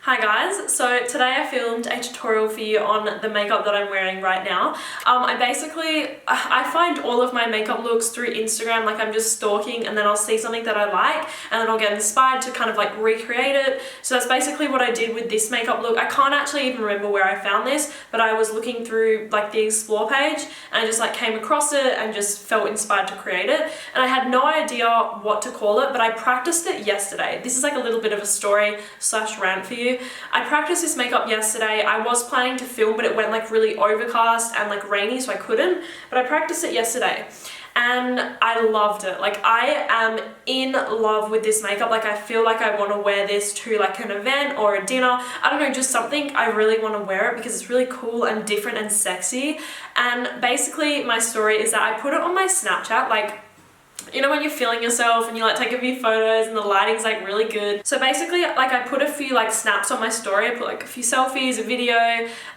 Hi guys, so today I filmed a tutorial for you on the makeup that I'm wearing right now. I find all of my makeup looks through Instagram, like I'm just stalking and then I'll see something that I like and then I'll get inspired to kind of like recreate it. So that's basically what I did with this makeup look. I can't actually even remember where I found this, but I was looking through like the explore page and I just like came across it and just felt inspired to create it. And I had no idea what to call it, but I practiced it yesterday. This is like a little bit of a story slash rant for you. I practiced this makeup yesterday. I was planning to film, but it went like really overcast and like rainy, so I couldn't. But I practiced it yesterday and I loved it. Like I am in love with this makeup. Like I feel like I want to wear this to like an event or a dinner. I don't know, just something I really want to wear it because it's really cool and different and sexy. And basically my story is that I put it on my Snapchat, like, you know when you're feeling yourself and you like take a few photos and the lighting's like really good. So basically like I put a few like snaps on my story. I put like a few selfies, a video,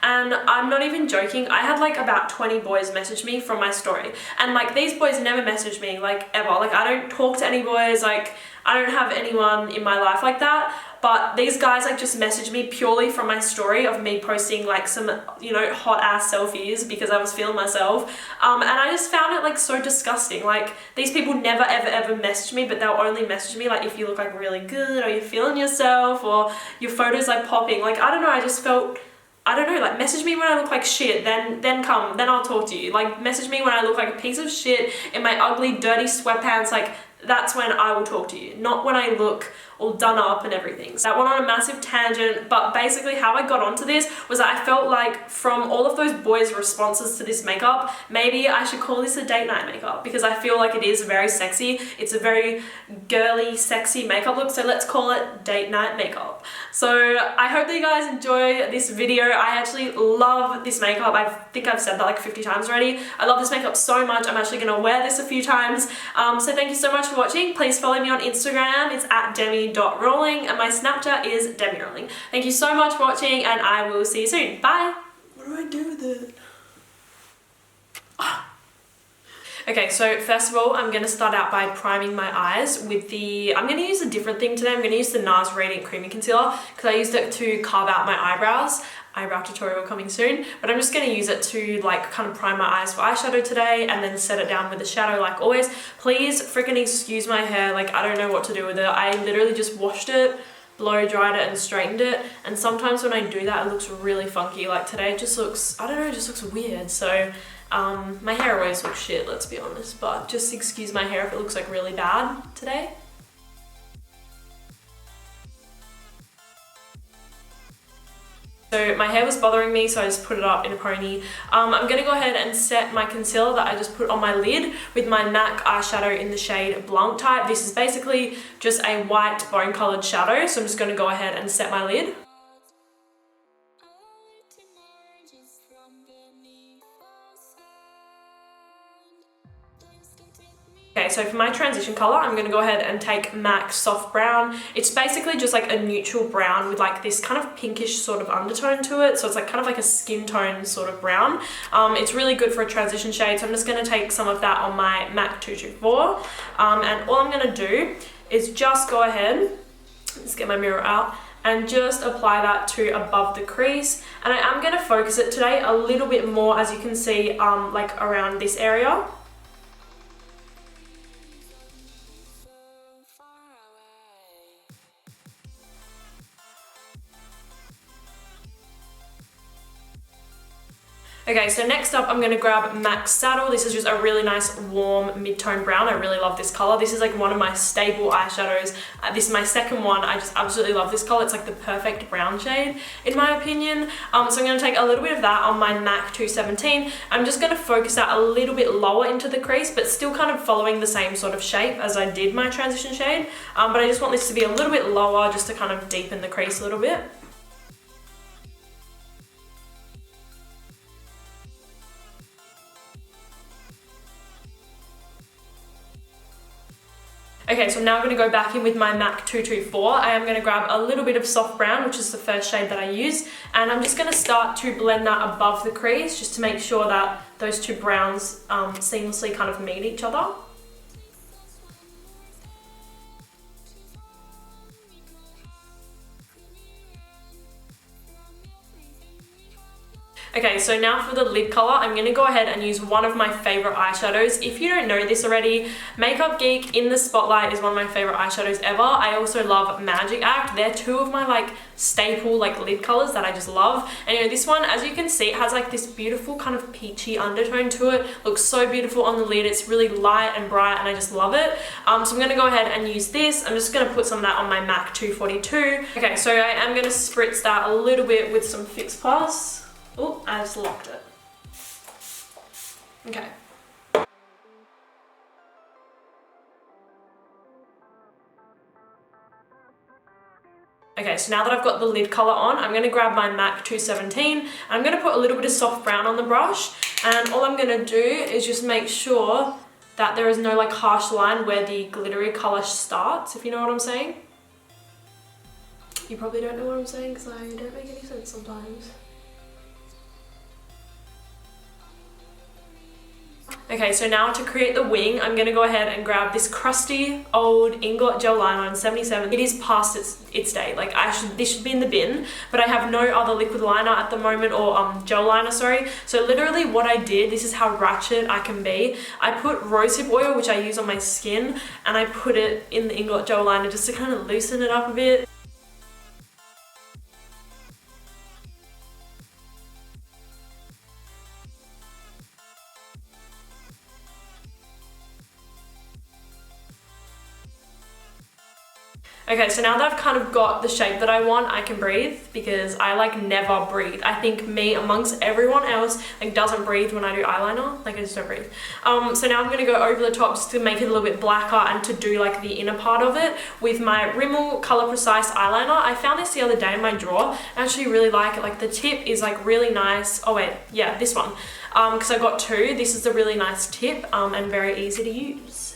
and I'm not even joking. I had like about 20 boys message me from my story. And like these boys never message me like ever. Like I don't talk to any boys, like I don't have anyone in my life like that. But these guys like just messaged me purely from my story of me posting like some, you know, hot ass selfies because I was feeling myself. And I just found it like so disgusting. Like these people never ever message me, but they'll only message me like if you look like really good or you're feeling yourself or your photos like popping. Like I don't know, I just felt, I don't know, like message me when I look like shit, then I'll talk to you. Like message me when I look like a piece of shit in my ugly dirty sweatpants, like that's when I will talk to you, not when I look all done up and everything. So that went on a massive tangent, but basically how I got onto this was that I felt like from all of those boys' responses to this makeup, maybe I should call this a date night makeup because I feel like it is very sexy. It's a very girly, sexy makeup look, so let's call it date night makeup. So I hope that you guys enjoy this video. I actually love this makeup. I think I've said that like 50 times already. I love this makeup so much. I'm actually gonna wear this a few times. So thank you so much for watching. Please follow me on Instagram. It's at demi.rolling and my Snapchat is demirolling. Thank you so much for watching and I will see you soon. Bye! What do I do with it? Okay, so first of all, I'm going to start out by priming my eyes with the, I'm going to use a different thing today. I'm going to use the Nars Radient Creamy Concealer because I used it to carve out my eyebrows. Eyebrow tutorial coming soon, but I'm just going to use it to like kind of prime my eyes for eyeshadow today and then set it down with a shadow like always. Please freaking excuse my hair, like I don't know what to do with it. I literally just washed it, blow dried it and straightened it, and sometimes when I do that it looks really funky. Like today it just looks, I don't know, it just looks weird. So my hair always looks shit, let's be honest, but just excuse my hair if it looks like really bad today. So my hair was bothering me, so I just put it up in a pony. I'm going to go ahead and set my concealer that I just put on my lid with my MAC eyeshadow in the shade Blanc type. This is basically just a white bone coloured shadow, so I'm just going to go ahead and set my lid. Okay, so for my transition colour, I'm going to go ahead and take MAC Soft Brown. It's basically just like a neutral brown with like this kind of pinkish sort of undertone to it. So it's like kind of like a skin tone sort of brown. It's really good for a transition shade. So I'm just going to take some of that on my MAC 224. And all I'm going to do is just go ahead, let's get my mirror out, and just apply that to above the crease. And I am going to focus it today a little bit more, as you can see, like around this area. Okay, so next up I'm going to grab MAC Saddle. This is just a really nice warm mid-tone brown. I really love this colour. This is like one of my staple eyeshadows. This is my second one. I just absolutely love this colour. It's like the perfect brown shade in my opinion. So I'm going to take a little bit of that on my MAC 217. I'm just going to focus that a little bit lower into the crease, but still kind of following the same sort of shape as I did my transition shade. But I just want this to be a little bit lower just to kind of deepen the crease a little bit. Okay, so I'm now going to go back in with my MAC 224. I am going to grab a little bit of soft brown, which is the first shade that I use, and I'm just going to start to blend that above the crease just to make sure that those two browns seamlessly kind of meet each other. Okay, so now for the lid color, I'm going to go ahead and use one of my favorite eyeshadows. If you don't know this already, Makeup Geek In the Spotlight is one of my favorite eyeshadows ever. I also love Magic Act. They're two of my like staple like lid colors that I just love. And you know, this one, as you can see, it has like this beautiful kind of peachy undertone to it. Looks so beautiful on the lid. It's really light and bright and I just love it. So I'm going to go ahead and use this. I'm just going to put some of that on my MAC 242. Okay, so I am going to spritz that a little bit with some Fix Plus. Oh, I just locked it. Okay. Okay, so now that I've got the lid color on, I'm going to grab my MAC 217 and I'm going to put a little bit of soft brown on the brush, and all I'm going to do is just make sure that there is no like harsh line where the glittery color starts, if you know what I'm saying. You probably don't know what I'm saying because I don't make any sense sometimes. Okay, so now to create the wing, I'm going to go ahead and grab this crusty old Inglot Gel Liner in 77. It is past its day. Like this should be in the bin, but I have no other liquid liner at the moment, or gel liner, sorry. So literally what I did, this is how ratchet I can be. I put rosehip oil, which I use on my skin, and I put it in the Inglot Gel Liner just to kind of loosen it up a bit. Okay, so now that I've kind of got the shape that I want, I can breathe, because I like never breathe. I think me amongst everyone else like doesn't breathe when I do eyeliner. Like I just don't breathe. So now I'm going to go over the top just to make it a little bit blacker and to do like the inner part of it with my Rimmel Color Precise eyeliner. I found this the other day in my drawer. I actually really like it. Like the tip is like really nice. Oh wait, yeah, this one. Because I got two. This is a really nice tip and very easy to use.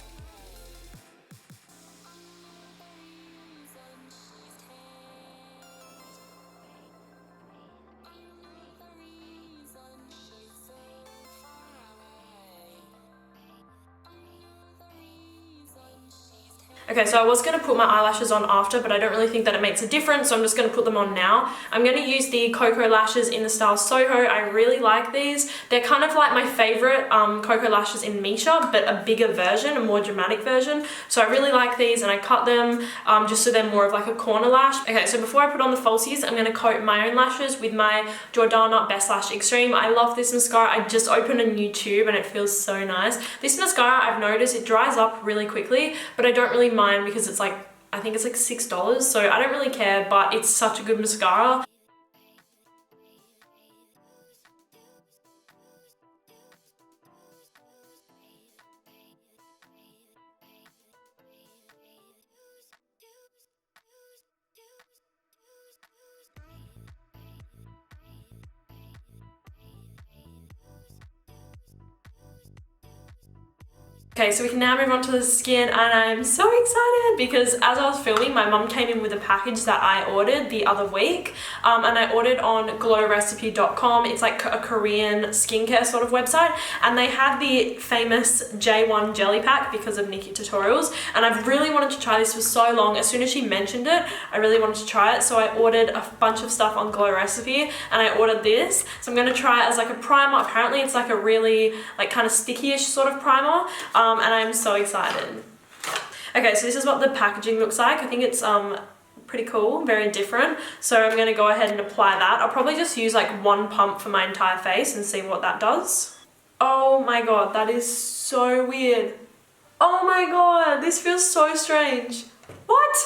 Okay, so I was going to put my eyelashes on after, but I don't really think that it makes a difference, so I'm just going to put them on now. I'm going to use the Koko lashes in the style Soho. I really like these. They're kind of like my favorite Koko lashes in Misha, but a bigger version, a more dramatic version. So I really like these, and I cut them just so they're more of like a corner lash. Okay, so before I put on the falsies, I'm going to coat my own lashes with my Jordana Best Lash Extreme. I love this mascara. I just opened a new tube and it feels so nice. This mascara, I've noticed it dries up really quickly, but I don't really mind because it's like, I think it's like $6, so I don't really care, but it's such a good mascara. Okay, so we can now move on to the skin, and I'm so excited because as I was filming, my mum came in with a package that I ordered the other week, and I ordered on glowrecipe.com. It's like a Korean skincare sort of website, and they had the famous J.one jelly pack because of Nikki tutorials, and I've really wanted to try this for so long. As soon as she mentioned it, I really wanted to try it, so I ordered a bunch of stuff on Glow Recipe, and I ordered this. So I'm going to try it as like a primer. Apparently it's like a really like kind of sticky-ish sort of primer, and I'm so excited. Okay, so this is what the packaging looks like. I think it's pretty cool, very different. So I'm going to go ahead and apply that. I'll probably just use like one pump for my entire face and see what that does. Oh my god, that is so weird. Oh my god, this feels so strange. What?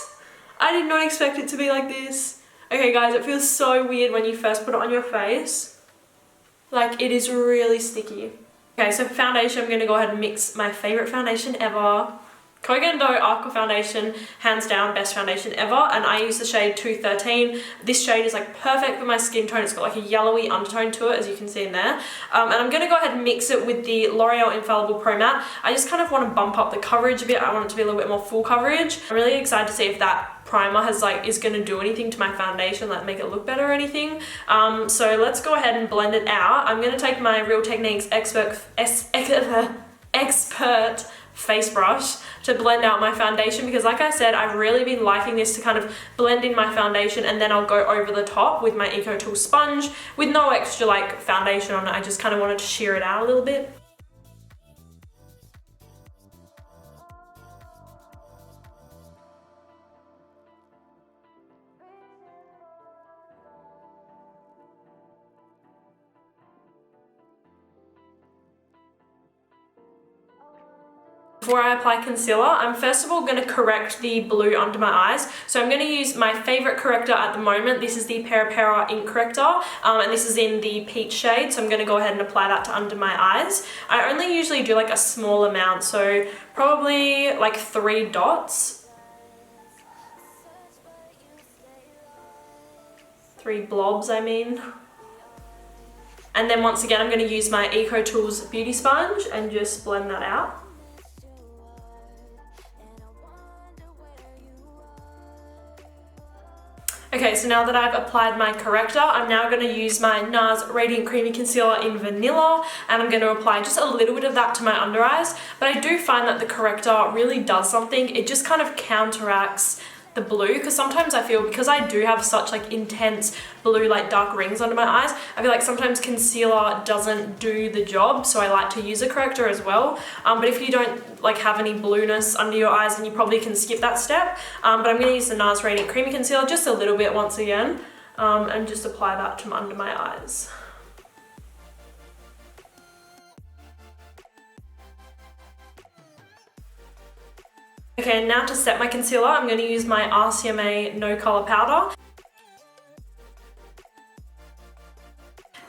I did not expect it to be like this. Okay guys, it feels so weird when you first put it on your face. Like, it is really sticky. Okay, so for foundation, I'm going to go ahead and mix my favourite foundation ever. Kogan Dough Aqua Foundation, hands down best foundation ever, and I use the shade 213. This shade is like perfect for my skin tone. It's got like a yellowy undertone to it, as you can see in there. And I'm going to go ahead and mix it with the Loreal Infallible Pro Matte. I just kind of want to bump up the coverage a bit. I want it to be a little bit more full coverage. I'm really excited to see if that primer is going to do anything to my foundation, like make it look better or anything. So let's go ahead and blend it out. I'm going to take my Real Techniques Expert face brush to blend out my foundation, because like I said, I've really been liking this to kind of blend in my foundation, and then I'll go over the top with my Eco Tool sponge with no extra like foundation on it. I just kind of wanted to sheer it out a little bit. Before I apply concealer, I'm first of all going to correct the blue under my eyes. So I'm going to use my favourite corrector at the moment. This is the Pera ink corrector, and this is in the peach shade. So I'm going to go ahead and apply that to under my eyes. I only usually do like a small amount, so probably like 3 dots. 3 blobs, I mean. And then once again, I'm going to use my Eco Tools beauty sponge and just blend that out. Okay, so now that I've applied my corrector, I'm now going to use my Nars Radiant Creamy Concealer in Vanilla, and I'm going to apply just a little bit of that to my under eyes. But I do find that the corrector really does something. It just kind of counteracts the blue, because sometimes I feel, because I do have such like intense blue like dark rings under my eyes, I feel like sometimes concealer doesn't do the job, so I like to use a corrector as well. But if you don't like have any blueness under your eyes, then you probably can skip that step. But I'm going to use the Nars Radiant Creamy Concealer just a little bit once again, and just apply that to under my eyes. Okay, now to set my concealer, I'm going to use my RCMA No Colour Powder.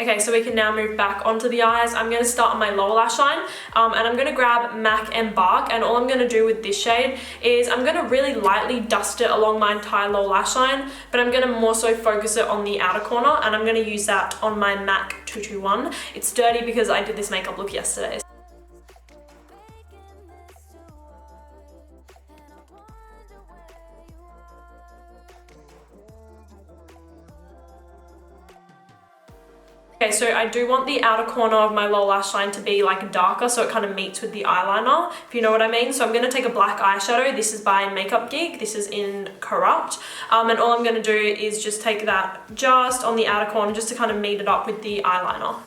Okay, so we can now move back onto the eyes. I'm going to start on my lower lash line, and I'm going to grab MAC Embark, and all I'm going to do with this shade is I'm going to really lightly dust it along my entire lower lash line, but I'm going to more so focus it on the outer corner, and I'm going to use that on my MAC 221. It's dirty because I did this makeup look yesterday. Okay, so I do want the outer corner of my lower lash line to be like darker, so it kind of meets with the eyeliner, if you know what I mean. So I'm going to take a black eyeshadow. This is by Makeup Geek. This is in Corrupt. And all I'm going to do is just take that just on the outer corner just to kind of meet it up with the eyeliner.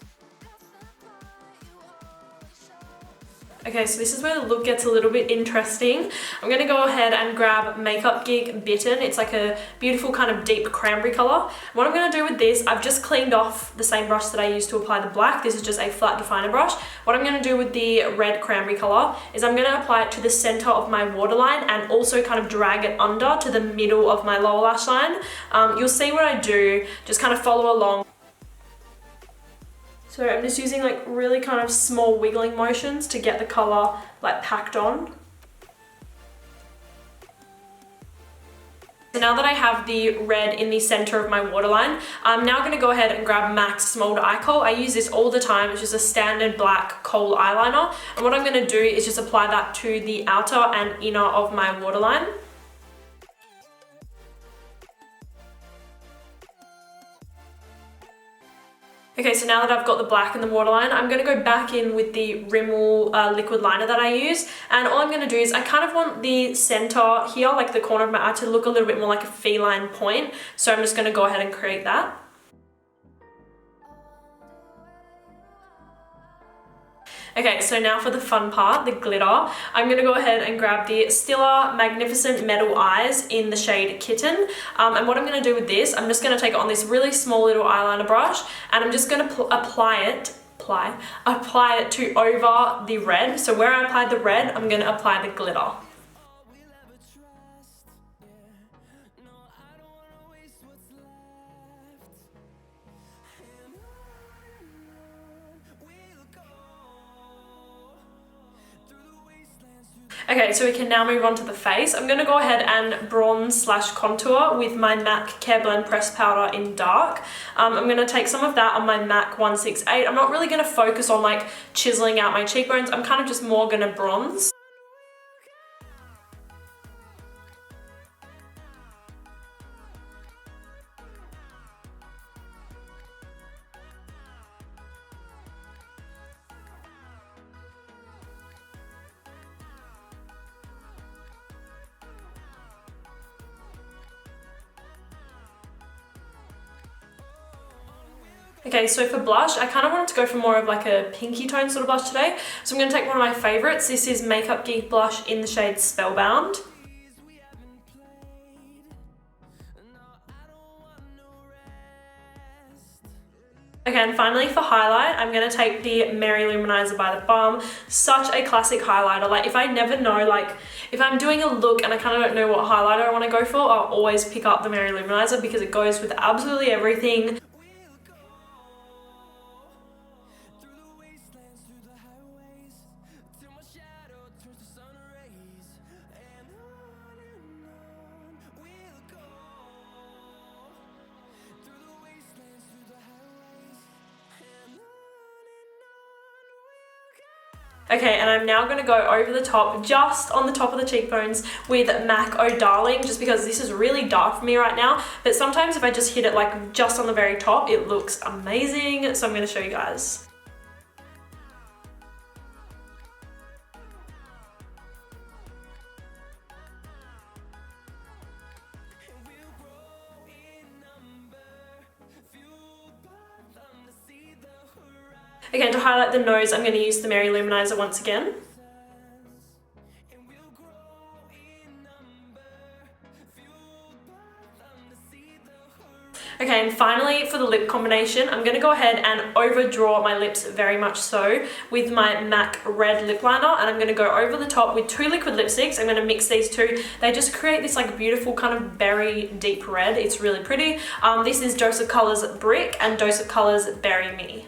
Okay, so this is where the look gets a little bit interesting. I'm going to go ahead and grab Makeup Geek Bitten. It's like a beautiful kind of deep cranberry colour. What I'm going to do with this, I've just cleaned off the same brush that I used to apply the black. This is just a flat definer brush. What I'm going to do with the red cranberry colour is I'm going to apply it to the centre of my waterline and also kind of drag it under to the middle of my lower lash line. You'll see what I do, just kind of follow along. So I'm just using like really kind of small wiggling motions to get the colour like packed on. So now that I have the red in the centre of my waterline, I'm now going to go ahead and grab MAC's Smoulder Eye Kohl. I use this all the time. It's just a standard black kohl eyeliner. And what I'm going to do is just apply that to the outer and inner of my waterline. Okay, so now that I've got the black in the waterline, I'm going to go back in with the Rimmel liquid liner that I use. And all I'm going to do is I kind of want the centre here, like the corner of my eye, to look a little bit more like a feline point. So I'm just going to go ahead and create that. Okay, so now for the fun part, the glitter. I'm going to go ahead and grab the Stila Magnificent Metal Eyes in the shade Kitten. And what I'm going to do with this, I'm just going to take it on this really small little eyeliner brush, and I'm just going to apply it to over the red. So where I applied the red, I'm going to apply the glitter. Okay, so we can now move on to the face. I'm going to go ahead and bronze / contour with my MAC Careblend Pressed Powder in Dark. I'm going to take some of that on my MAC 168. I'm not really going to focus on like chiseling out my cheekbones. I'm kind of just more going to bronze. Okay, so for blush, I kind of wanted to go for more of like a pinky tone sort of blush today. So I'm going to take one of my favorites. This is Makeup Geek blush in the shade Spellbound. Okay, and finally for highlight, I'm going to take the Merry Luminizer by the Balm. Such a classic highlighter. Like if I never know, like if I'm doing a look and I kind of don't know what highlighter I want to go for, I'll always pick up the Merry Luminizer because it goes with absolutely everything. Okay, and I'm now going to go over the top, just on the top of the cheekbones with MAC Oh Darling, just because this is really dark for me right now. But sometimes if I just hit it like just on the very top, it looks amazing. So I'm going to show you guys. Again, to highlight the nose, I'm going to use the Merry Luminizer once again. Okay, and finally for the lip combination, I'm going to go ahead and overdraw my lips very much so with my MAC Red Lip Liner, and I'm going to go over the top with 2 liquid lipsticks. I'm going to mix these two. They just create this like beautiful kind of berry deep red. It's really pretty. This is Dose of Colours Brick and Dose of Colours Berry Mini.